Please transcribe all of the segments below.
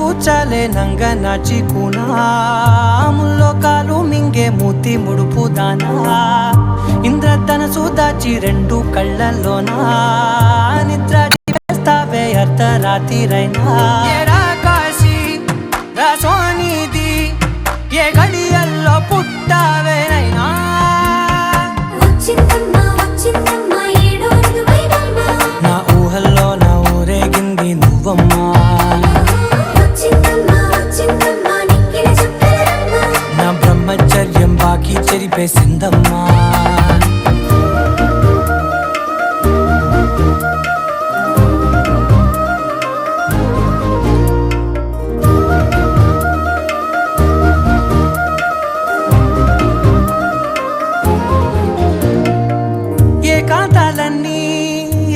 కూర్చలే నంగ నాచి కూనాముల్లో కాలు మింగే మూతి ముడుపు దానా ఇంద్రధనసు దాచి రెండు కళ్ళల్లోనా నిద్ర చేస్తావే అర్ధరాత్రిరైనా కాశీ రాసోనిది ఏ గడియల్లో పుట్టావేనైనా నా ఊహల్లో నా ఊరేగింది నువ్వమ్మా నా బ్రహ్మచర్యం బాకీ చెరిపేసిందమ్మా ఏకాంతాలన్నీ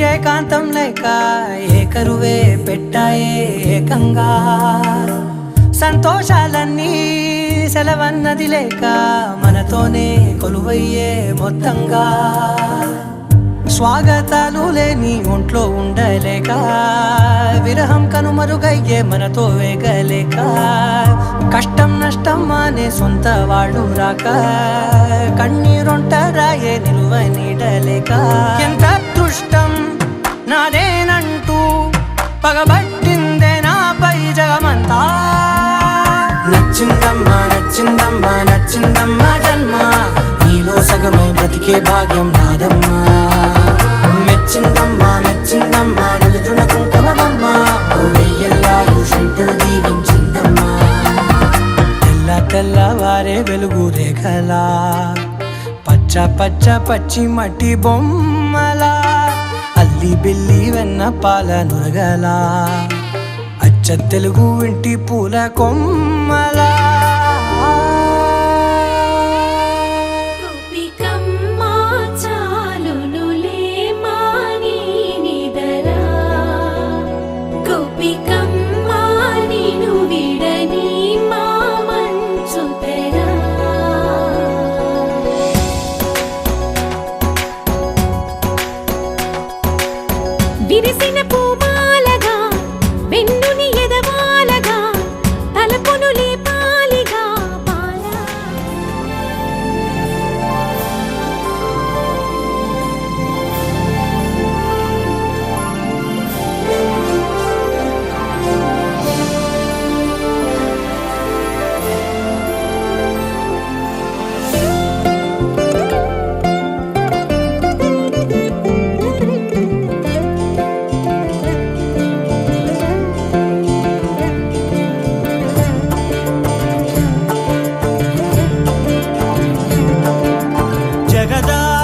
ఏకాంతం లేక ఏకరువే పెట్టాయే ఏకంగా సంతోషాలన్నీ సెలవన్నది లేక మనతోనే కొలువయ్యే మొత్తంగా స్వాగతాలు లేని ఒంట్లో ఉండలేక విరహం కనుమరుగయ్యే మనతో వేగలేక కష్టం నష్టం అనే సొంత వాళ్ళు రాక కన్నీరొంటరాయే నిలువ నీడలేక ఎంత అదృష్టం నాదేనంటూ పగబట్టిందే నాపై జగమంతా నచ్చిందమ్మా నచ్చిందమ్మా నచ్చిందమ్మా జన్మ నీలో సగమై బ్రతికే భాగ్యం నాదమ్మా మెచ్చిందమ్మా మెచ్చిందమ్మా నిలుతున్న కుంకుమమ్మా వెయ్యల్లాలు శంకరు దీవించిందమ్మా తెల్ల తెల్లవారే వెలుగు రేఖలా పచ్చ పచ్చ పచ్చి మట్టి బొమ్మలా అల్లి బిల్లి వెన్న పాల నురగలా అచ్చ తెలుగు ఇంటి పూల కొమ్మలా విరిసిన పూమాలగా వెన్నుని ఎదవాలగా తలపును లేపాలిగా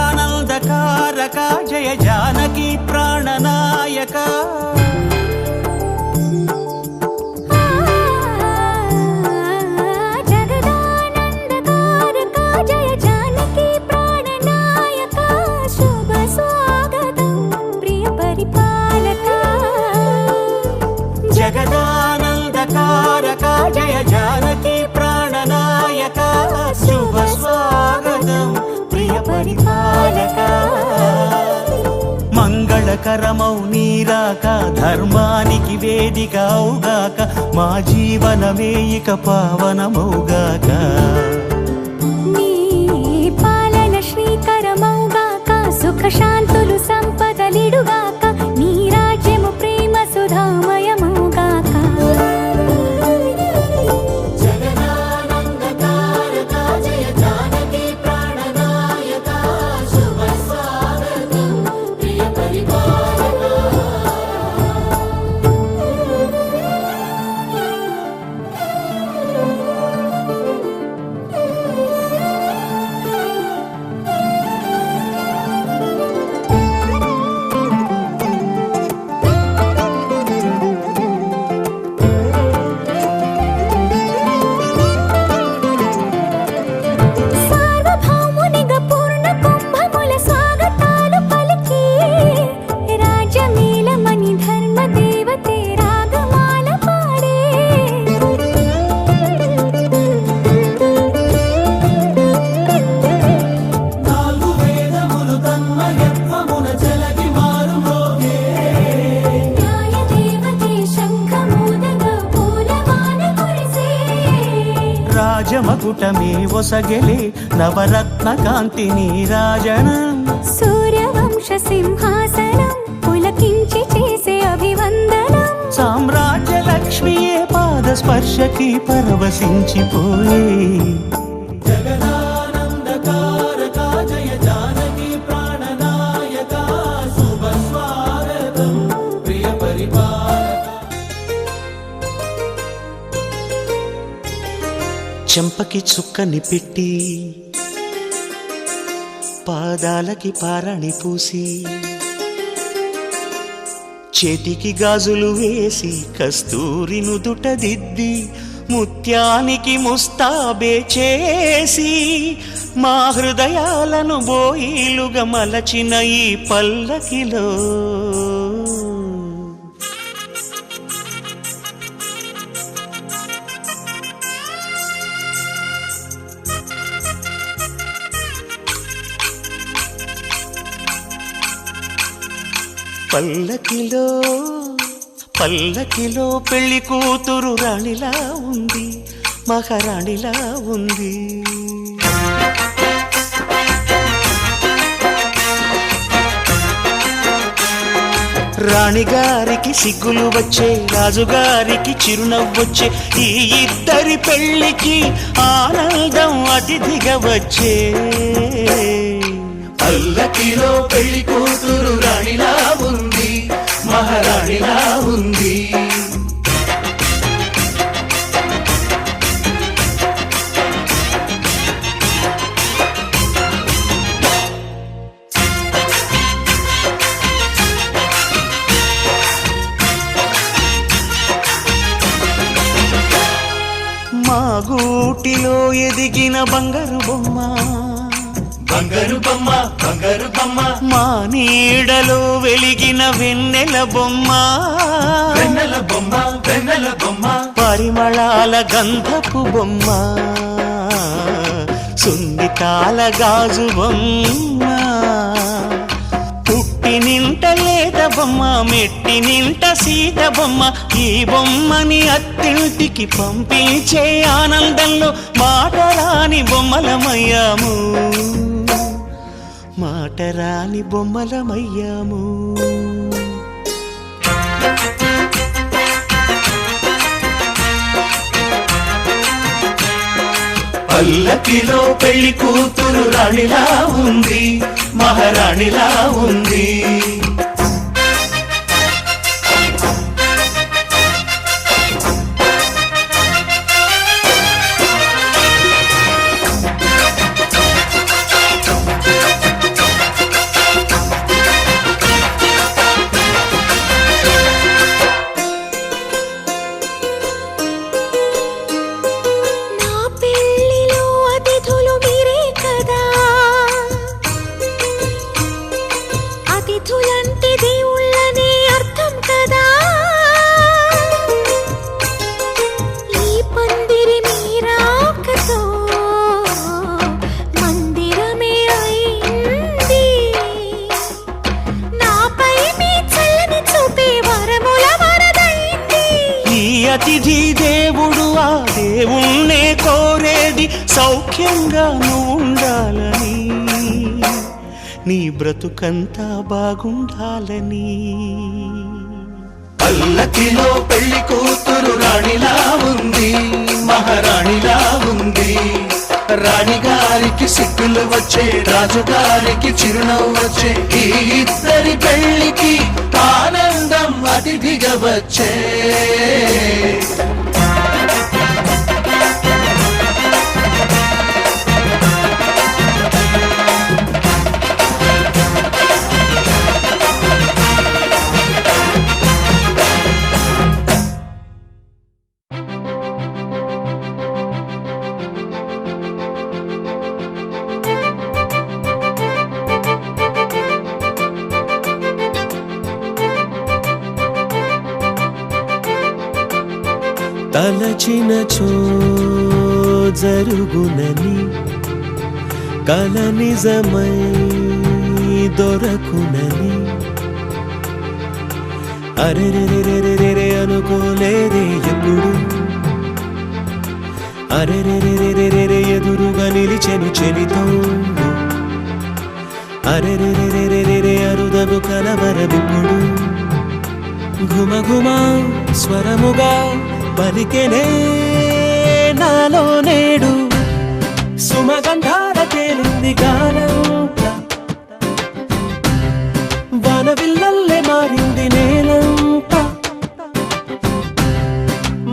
జగదానందకారక జయ జానకి ప్రాణనాయక జగదానందకారక జయ జానకి ప్రాణనాయక శుభ స్వాగతం ప్రియ పరిపాలక జగదానందకారక జయ జానకి ప్రాణనాయక శుభ స్వాగతం ప్రియ పరిపాలక మంగళకరమౌ నీరాక ధర్మానికి వేదిక అవుగాక మా జీవనమే ఇక పావనమౌగాక నీ పాలన శ్రీకరమౌగాక సుఖ శాంతులు సంపదలిడుగాక నీ రాజ్యము ప్రేమ సుధామయమౌగాక రాజమకుటమే ఒసగెలే నవరత్న కాంతి నీరాజనం సూర్యవంశ సింహాసనం పులకించి చేసే అభివందనం సామ్రాజ్య లక్ష్మియే పాద స్పర్శకి పరవశించిపోయే చెంపకి చుక్కని పెట్టి పాదాలకి పారాణి పూసి చేతికి గాజులు వేసి కస్తూరి నుదుట దిద్ది ముత్యానికి ముస్తాబే చేసి మా హృదయాలను బోయిలుగా మలచిన ఈ పల్లకిలో పల్లకిలో పల్లకిలో పెళ్లి కూతురు రాణిలా ఉంది మహారాణిలా ఉంది రాణిగారికి సిగ్గులు వచ్చే రాజుగారికి చిరునవ్వొచ్చే ఈ ఇద్దరి పెళ్లికి ఆనందం అతిథిగా వచ్చే పల్లకిలో పెళ్లి కూతురు రాణిలా ఉంది మహారాణిలా ఉంది మా గూటిలో ఎదిగిన బంగారు బొమ్మ బంగారు బొమ్మ బంగారు బొమ్మ మా నీడలో వెలిగిన వెన్నెల బొమ్మ వెన్నెల బొమ్మ వెన్నెల బొమ్మ పరిమళాల గంధపు బొమ్మ సున్నితాల గాజు బొమ్మ పుట్టి నింట లేత బొమ్మ మెట్టి నింట సీత బొమ్మ ఈ బొమ్మని అత్తింటికి పంపించే ఆనందంలో మాటరాని బొమ్మలమయ్యాము మాటరాని బొమ్మలమయ్యాము పల్లకిలో పెళ్లి కూతురు రాణిలా ఉంది మహారాణిలా ఉంది అతిథి దేవుడు ఆ దేవుణ్ణే కోరేది సౌఖ్యంగా నువ్వు ఉండాలని నీ బ్రతుకంతా బాగుండాలని పల్లకిలో పెళ్లి కూతురు రాణిలా ఉంది మహారాణిలా ఉంది రాణిగారికి సిగ్గులు వచ్చే రాజుగారికి చిరునవ్వు వచ్చే ఈ ఇద్దరి పెళ్లికి ఆనందం అతిథిగా వచ్చే తలచినచో జరుగునని కల నిజమై దొరకునని అరెరెరెరెరెరె అనుకోలేదే ఎప్పుడు అరెరెరెరెరె చెలితోడు అరెరెరెరెరెరె అరుదగు కలవరవిప్పుడు ఘుమ ఘుమ స్వరముగా పలికెనే నాలో నేడు సుమగంధాల తేలింది గానంతా వానవిల్లల్లే మారింది నేలంతా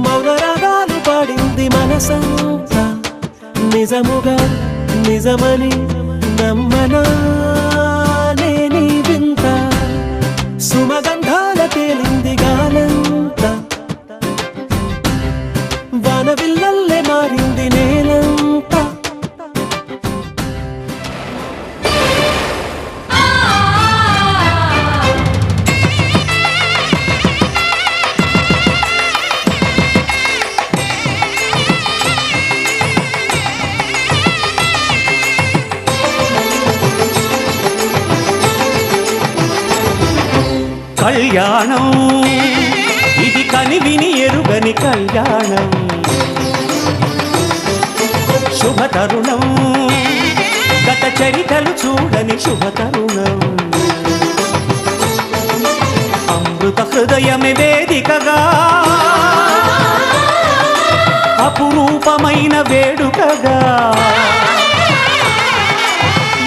మౌనరాగాలు పాడింది మనసంతా నిజముగా నిజమని నమ్మనా నేనీ వింత సుమగంధాల తేలింది గానంతా వానవిల్లల్లే మారింది నేలంతా కళ్యాణం ఇది కని విని ఎరుగని కళ్యాణం శుభతరుణం గత చరితలు చూడని శుభతరుణం అమృత హృదయమే వేదికగా అపురూపమైన వేడుకగా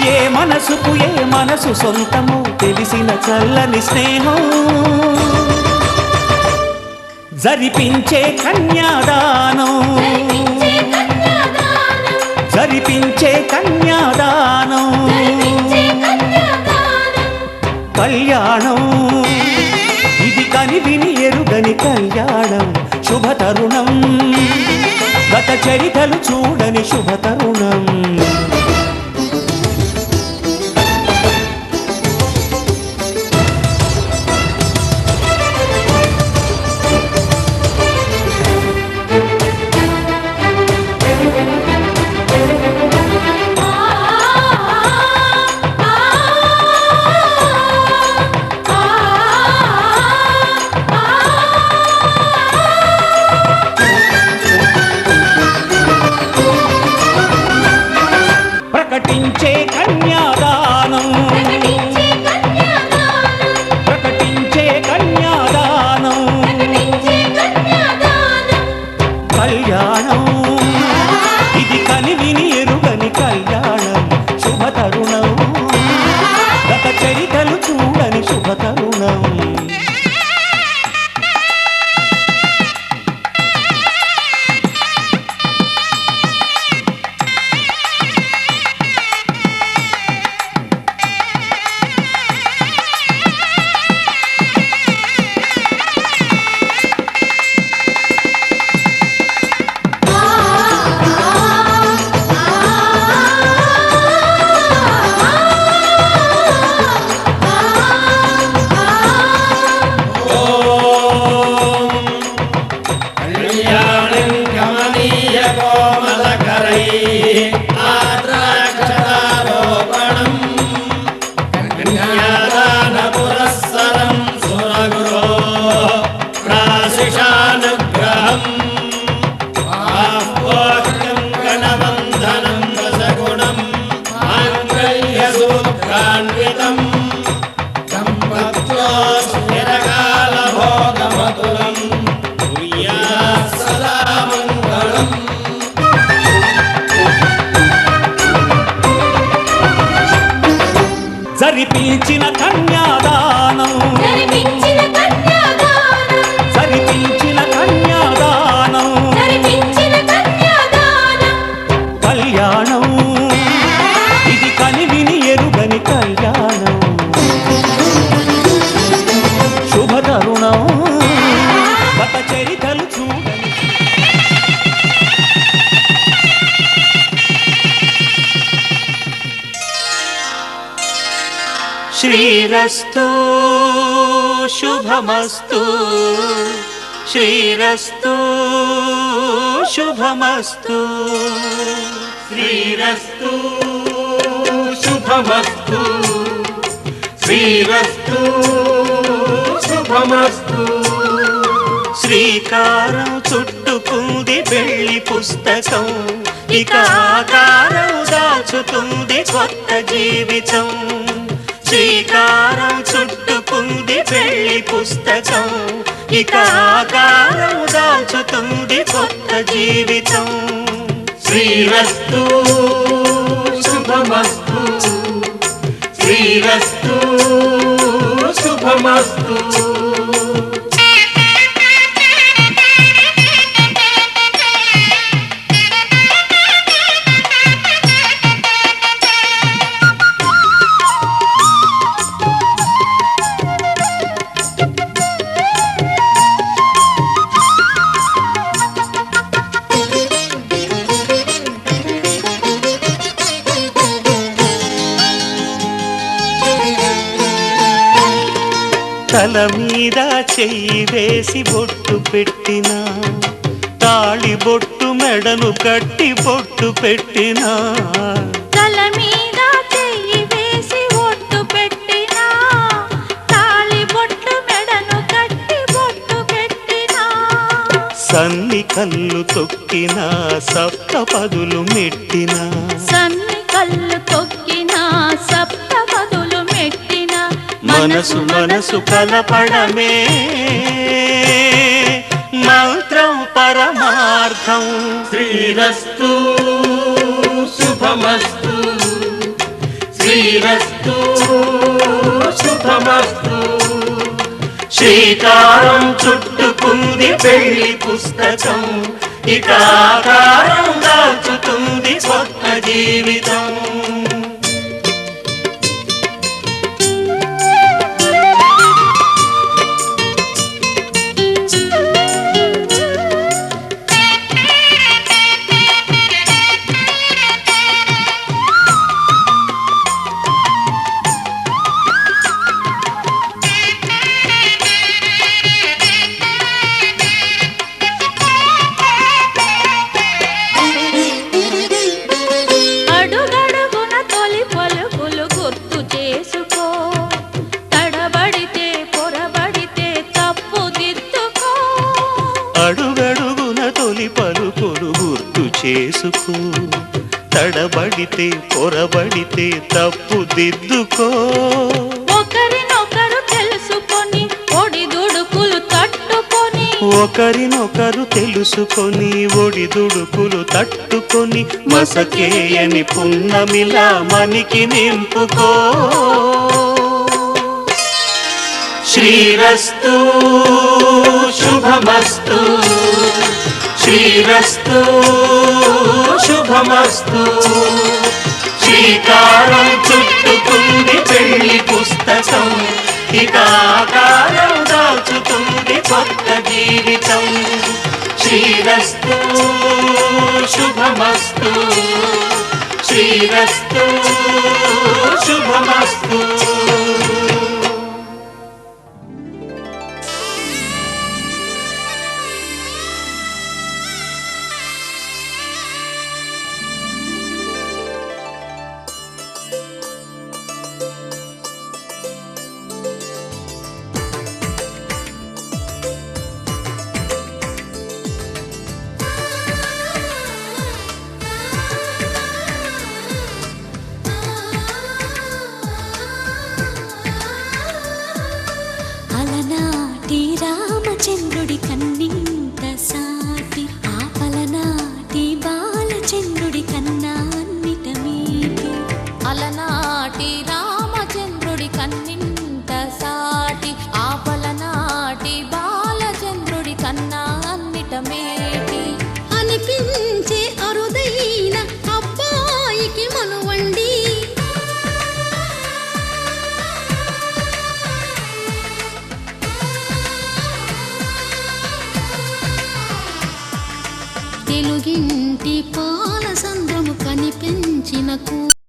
ఏ మనసుకు ఏ మనసు సొంతము తెలిసిన చల్లని స్నేహం జరిపించే కన్యాదానం జరిపించే కన్యాదానం కళ్యాణం ఇది కని విని ఎరుగని కళ్యాణం శుభతరుణం గత చరితలు చూడని శుభతరుణం ప్రకటించే కన్యాదానం ప్రకటించే కన్యాదానం కళ్యాణం ఇది కని విని ఎరుగని కళ్యాణం శుభతరుణం గత చరితలు చూడని శుభతరుణం జరిపించిన కన్యాదానం జరిపించిన కన్యాదానం కళ్యాణం ఇది కని విని ఎరుగని కళ్యాణం శుభతరుణం గత చరితలు చూడని శ్రీరస్తు శుభమస్తు శ్రీరస్తు శుభమస్తు శ్రీరస్తు శుభమస్తు శ్రీరస్తు శుభమస్తు శ్రీకారం చుట్టుకుంది పెళ్లి పుస్తకం ఇక ఆకారం దాచుతుంది కొత్త జీవితం. శ్రీకారం చుట్టుకుంది పెళ్లి పుస్తకం. ఇక ఆకారం దాచుతుంది కొత్త జీవితం. శ్రీరస్తు శుభమస్తు, శ్రీరస్తు శుభమస్తు. తల మీద చెయ్యి వేసి బొట్టు పెట్టినా, తాళి బొట్టు మెడను కట్టి బొట్టు పెట్టినా. తల మీద చెయ్యి వేసి బొట్టు పెట్టినా, తాళి బొట్టు మెడను కట్టి బొట్టు పెట్టినా. సన్ని కళ్ళు తొక్కినా, సప్త పదులు మెట్టినా. సన్ని కళ్ళు తొక్కినా, సప్త పదులు మెట్టినా. మనసు మనసు కలపడమే మంత్రం పరమార్థం. శ్రీరస్తు శుభమస్తు, శ్రీరస్తు శుభమస్తు. శ్రీకారం చుట్టుకుంది పెళ్లి పుస్తకం. ఇక ఆకారం దాచుతుంది కొత్త జీవితం. అడుగడుగున తొలి పలుకులు గుర్తు చేసుకో. తడబడితే పొరబడితే తప్పు దిద్దుకో. ఒకరినొకరు తెలుసుకొని ఒడిదుడుకులు తట్టుకొని, ఒకరినొకరు తెలుసుకొని ఒడిదుడుకులు తట్టుకొని. మసకేయని పున్నమిలా మనికి నింపుకో. శ్రీరస్తు శుభమస్తు, శ్రీరస్తు శుభమస్తు. శ్రీకారం చుట్టుకుంది పెళ్లి పుస్తకం. ఇక ఆకారం దాచుతుంది కొత్త జీవితం. శ్రీరస్తు శుభమస్తు, శ్రీరస్తు శుభమస్తు. అలనాటి రామచంద్రుడి కన్నింత సాటి, ఆపలనాటి బాలచంద్రుడి కన్నా అన్నిట మీటి. అలనాటి రామచంద్రుడి కన్నింత సాటి, ఆపలనాటి బాలచంద్రుడి కన్నా అన్నిట మేటి. అనిపించే అరుదైన అబ్బాయికి మనువండి, తెలుగింటి పాల సంద్రము కనిపించిన